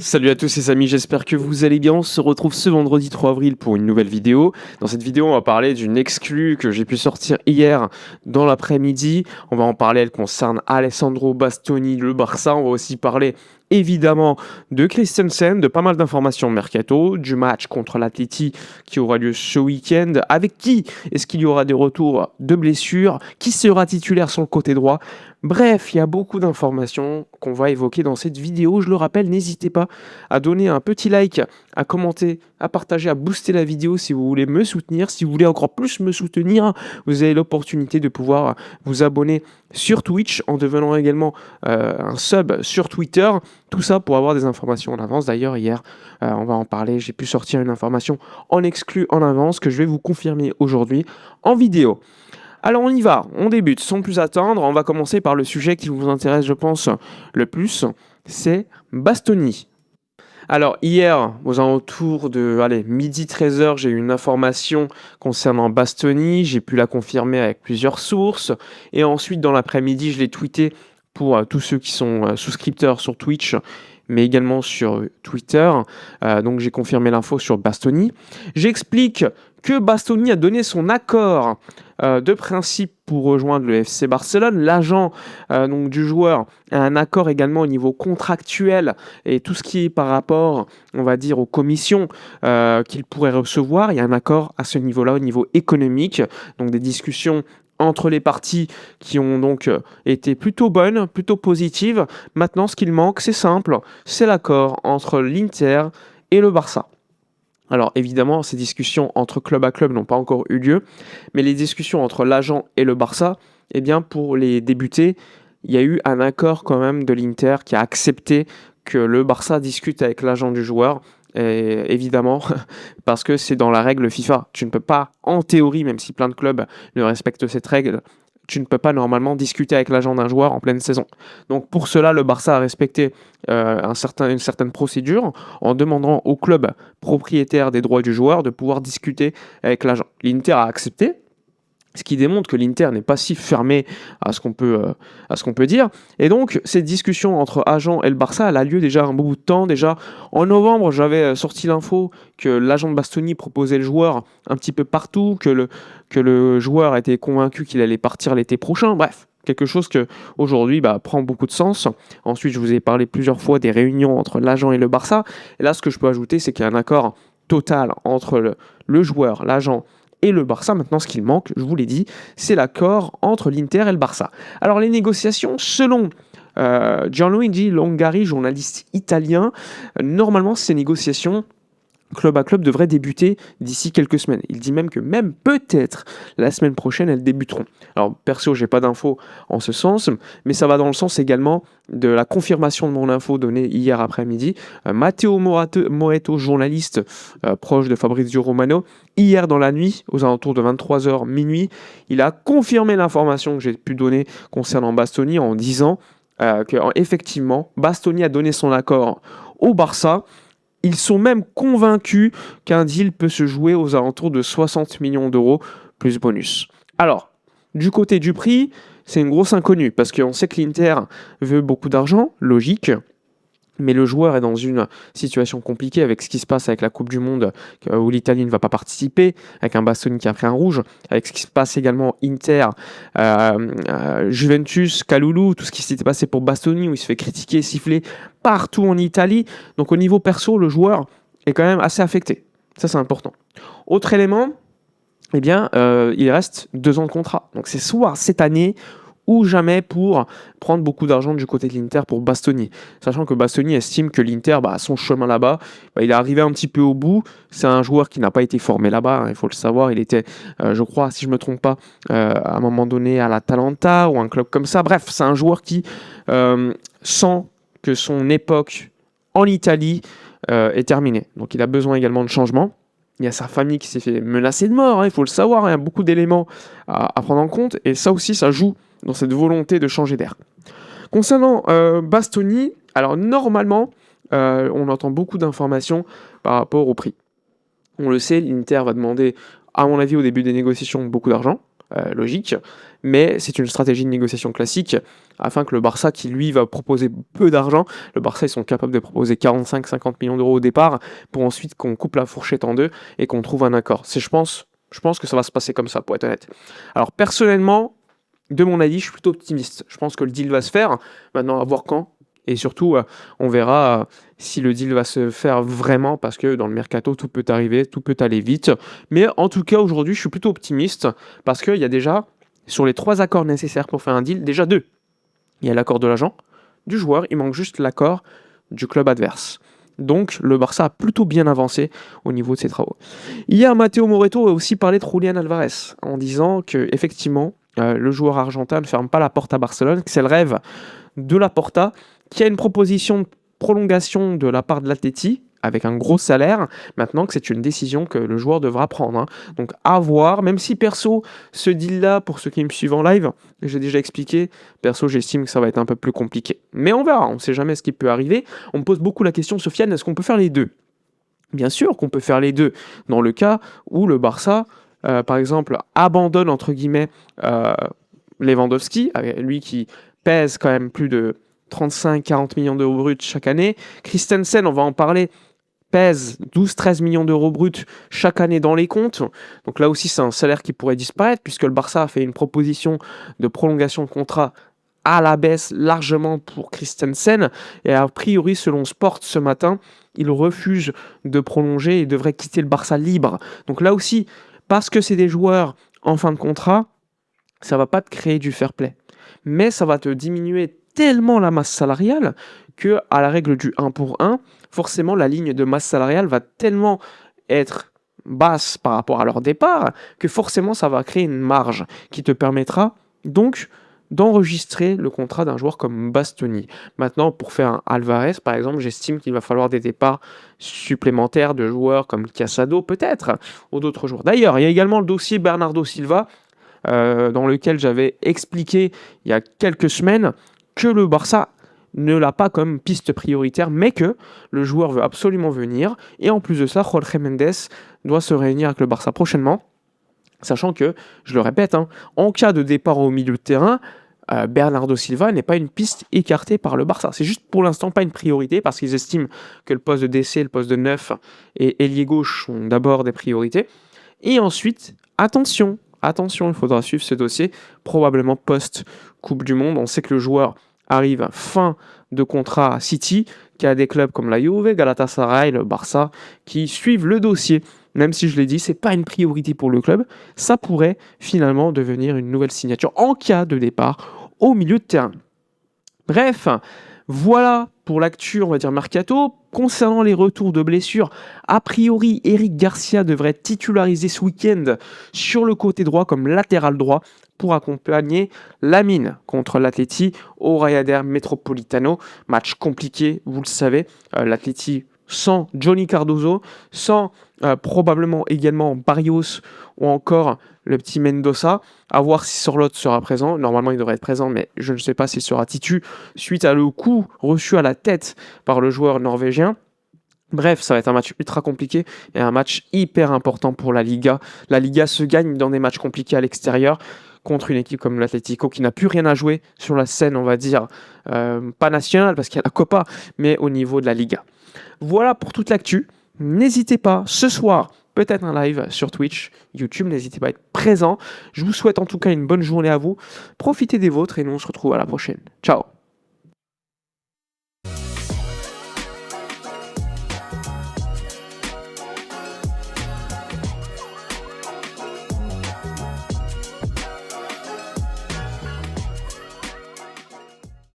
Salut à tous les amis, j'espère que vous allez bien. On se retrouve ce vendredi 3 avril pour une nouvelle vidéo. Dans cette vidéo, on va parler d'une exclue que j'ai pu sortir hier dans l'après-midi. On va en parler, elle concerne Alessandro Bastoni, le Barça. On va aussi parler évidemment de Christensen, de pas mal d'informations mercato, du match contre l'Atleti qui aura lieu ce week-end. Avec qui est-ce qu'il y aura des retours de blessures? Qui sera titulaire sur le côté droit? Bref, il y a beaucoup d'informations qu'on va évoquer dans cette vidéo. Je le rappelle, n'hésitez pas à donner un petit like, à commenter, à partager, à booster la vidéo si vous voulez me soutenir. Si vous voulez encore plus me soutenir, vous avez l'opportunité de pouvoir vous abonner sur Twitch en devenant également un sub sur Twitter. Tout ça pour avoir des informations en avance. D'ailleurs, hier, on va en parler. J'ai pu sortir une information en exclu en avance que je vais vous confirmer aujourd'hui en vidéo. Alors on y va, on débute sans plus attendre. On va commencer par le sujet qui vous intéresse, je pense, le plus. C'est Bastoni. Alors hier, aux alentours de midi 13h, j'ai eu une information concernant Bastoni. J'ai pu la confirmer avec plusieurs sources. Et ensuite, dans l'après-midi, je l'ai tweeté pour tous ceux qui sont souscripteurs sur Twitch, mais également sur Twitter. Donc j'ai confirmé l'info sur Bastoni. J'explique que Bastoni a donné son accord de principe pour rejoindre le FC Barcelone. L'agent donc du joueur a un accord également au niveau contractuel et tout ce qui est par rapport, on va dire, aux commissions qu'il pourrait recevoir. Il y a un accord à ce niveau-là, au niveau économique. Donc des discussions entre les parties qui ont donc été plutôt bonnes, plutôt positives. Maintenant, ce qu'il manque, c'est simple, c'est l'accord entre l'Inter et le Barça. Alors évidemment, ces discussions entre club à club n'ont pas encore eu lieu, mais les discussions entre l'agent et le Barça, eh bien pour les débuter, il y a eu un accord quand même de l'Inter qui a accepté que le Barça discute avec l'agent du joueur. Et évidemment, parce que c'est dans la règle FIFA. Tu ne peux pas, en théorie, même si plein de clubs ne respectent cette règle, tu ne peux pas normalement discuter avec l'agent d'un joueur en pleine saison. Donc pour cela, le Barça a respecté une certaine procédure en demandant au club propriétaire des droits du joueur de pouvoir discuter avec l'agent. L'Inter a accepté, ce qui démontre que l'Inter n'est pas si fermé à ce qu'on peut dire. Et donc, cette discussion entre agent et le Barça, elle a lieu déjà un bout de temps. Déjà, en novembre, j'avais sorti l'info que l'agent de Bastoni proposait le joueur un petit peu partout, que le joueur était convaincu qu'il allait partir l'été prochain. Bref, quelque chose que aujourd'hui prend beaucoup de sens. Ensuite, je vous ai parlé plusieurs fois des réunions entre l'agent et le Barça. Et là, ce que je peux ajouter, c'est qu'il y a un accord total entre le joueur, l'agent et le Barça. Maintenant, ce qu'il manque, je vous l'ai dit, c'est l'accord entre l'Inter et le Barça. Alors, les négociations, selon Gianluigi Longari, journaliste italien, normalement, ces négociations club à club devraient débuter d'ici quelques semaines. Il dit même que peut-être la semaine prochaine, elles débuteront. Alors perso, j'ai pas d'infos en ce sens, mais ça va dans le sens également de la confirmation de mon info donnée hier après-midi. Matteo Moretto, journaliste proche de Fabrizio Romano, hier dans la nuit, aux alentours de 23h minuit, il a confirmé l'information que j'ai pu donner concernant Bastoni en disant qu'effectivement, Bastoni a donné son accord au Barça. Ils sont même convaincus qu'un deal peut se jouer aux alentours de 60 millions d'euros plus bonus. Alors, du côté du prix, c'est une grosse inconnue parce qu'on sait que l'Inter veut beaucoup d'argent, logique, mais le joueur est dans une situation compliquée avec ce qui se passe avec la Coupe du Monde où l'Italie ne va pas participer, avec un Bastoni qui a pris un rouge, avec ce qui se passe également Inter, Juventus, Kalulu, tout ce qui s'était passé pour Bastoni où il se fait critiquer, siffler partout en Italie. Donc au niveau perso, le joueur est quand même assez affecté. Ça, c'est important. Autre élément, eh bien, il reste 2 ans de contrat. Donc c'est soit cette année ou jamais pour prendre beaucoup d'argent du côté de l'Inter pour Bastoni. Sachant que Bastoni estime que l'Inter a son chemin là-bas. Il est arrivé un petit peu au bout. C'est un joueur qui n'a pas été formé là-bas, il faut le savoir. Il était, je crois, si je ne me trompe pas, à un moment donné à l'Atalanta ou un club comme ça. Bref, c'est un joueur qui sent que son époque en Italie est terminée. Donc il a besoin également de changement. Il y a sa famille qui s'est fait menacer de mort, il faut le savoir. Il y a beaucoup d'éléments à prendre en compte. Et ça aussi, ça joue dans cette volonté de changer d'air. Concernant Bastoni, alors normalement, on entend beaucoup d'informations par rapport au prix. On le sait, l'Inter va demander, à mon avis, au début des négociations, beaucoup d'argent. logique, mais c'est une stratégie de négociation classique afin que le Barça, qui lui va proposer peu d'argent, le Barça ils sont capables de proposer 45-50 millions d'euros au départ pour ensuite qu'on coupe la fourchette en deux et qu'on trouve un accord. Je pense que ça va se passer comme ça, pour être honnête. Alors personnellement, de mon avis, je suis plutôt optimiste. Je pense que le deal va se faire. Maintenant, à voir quand. Et surtout, on verra si le deal va se faire vraiment, parce que dans le mercato, tout peut arriver, tout peut aller vite. Mais en tout cas, aujourd'hui, je suis plutôt optimiste, parce qu'il y a déjà, sur les 3 accords nécessaires pour faire un deal, déjà 2. Il y a l'accord de l'agent, du joueur, il manque juste l'accord du club adverse. Donc, le Barça a plutôt bien avancé au niveau de ses travaux. Hier, Matteo Moretto a aussi parlé de Julián Álvarez, en disant que effectivement, le joueur argentin ne ferme pas la porte à Barcelone, que c'est le rêve de la Porta, qui a une proposition de prolongation de la part de l'Atleti, avec un gros salaire, maintenant que c'est une décision que le joueur devra prendre. Donc à voir, même si perso, ce deal-là, pour ceux qui me suivent en live, j'ai déjà expliqué, perso j'estime que ça va être un peu plus compliqué. Mais on verra, on ne sait jamais ce qui peut arriver. On me pose beaucoup la question, Sofiane, est-ce qu'on peut faire les deux ? Bien sûr qu'on peut faire les deux, dans le cas où le Barça, par exemple, abandonne, entre guillemets, Lewandowski, lui qui pèse quand même plus de 35-40 millions d'euros bruts chaque année. Christensen, on va en parler, pèse 12-13 millions d'euros bruts chaque année dans les comptes. Donc là aussi, c'est un salaire qui pourrait disparaître, puisque le Barça a fait une proposition de prolongation de contrat à la baisse largement pour Christensen. Et a priori, selon Sport ce matin, il refuse de prolonger et devrait quitter le Barça libre. Donc là aussi, parce que c'est des joueurs en fin de contrat, ça va pas te créer du fair play. Mais ça va te diminuer tellement la masse salariale que, à la règle du 1 pour 1, forcément la ligne de masse salariale va tellement être basse par rapport à leur départ que forcément ça va créer une marge qui te permettra donc d'enregistrer le contrat d'un joueur comme Bastoni. Maintenant, pour faire un Alvarez, par exemple, j'estime qu'il va falloir des départs supplémentaires de joueurs comme Casado, peut-être, ou d'autres joueurs. D'ailleurs, il y a également le dossier Bernardo Silva, dans lequel j'avais expliqué il y a quelques semaines que le Barça ne l'a pas comme piste prioritaire, mais que le joueur veut absolument venir. Et en plus de ça, Jorge Mendes doit se réunir avec le Barça prochainement, sachant que, je le répète, en cas de départ au milieu de terrain, Bernardo Silva n'est pas une piste écartée par le Barça. C'est juste pour l'instant pas une priorité, parce qu'ils estiment que le poste de DC, le poste de 9 et ailier gauche sont d'abord des priorités. Et ensuite, attention, il faudra suivre ce dossier, probablement post-Coupe du Monde. On sait que le joueur arrive à fin de contrat à City, qui a des clubs comme la Juve, Galatasaray, le Barça, qui suivent le dossier. Même si je l'ai dit, c'est pas une priorité pour le club, ça pourrait finalement devenir une nouvelle signature en cas de départ au milieu de terrain. Bref, voilà pour l'actu, on va dire mercato. Concernant les retours de blessures, a priori, Eric Garcia devrait être titularisé ce week-end sur le côté droit comme latéral droit pour accompagner Lamine contre l'Atleti au Rayader Metropolitano. Match compliqué, vous le savez. L'Atleti sans Johnny Cardozo, sans probablement également Barrios ou encore le petit Mendoza. À voir si Sorloth sera présent. Normalement, il devrait être présent, mais je ne sais pas s'il sera titu suite à le coup reçu à la tête par le joueur norvégien. Bref, ça va être un match ultra compliqué et un match hyper important pour la Liga. La Liga se gagne dans des matchs compliqués à l'extérieur contre une équipe comme l'Atlético qui n'a plus rien à jouer sur la scène, on va dire, pas nationale parce qu'il y a la Copa, mais au niveau de la Liga. Voilà pour toute l'actu. N'hésitez pas, ce soir, peut-être un live sur Twitch, YouTube, n'hésitez pas à être présent. Je vous souhaite en tout cas une bonne journée à vous. Profitez des vôtres et nous on se retrouve à la prochaine. Ciao.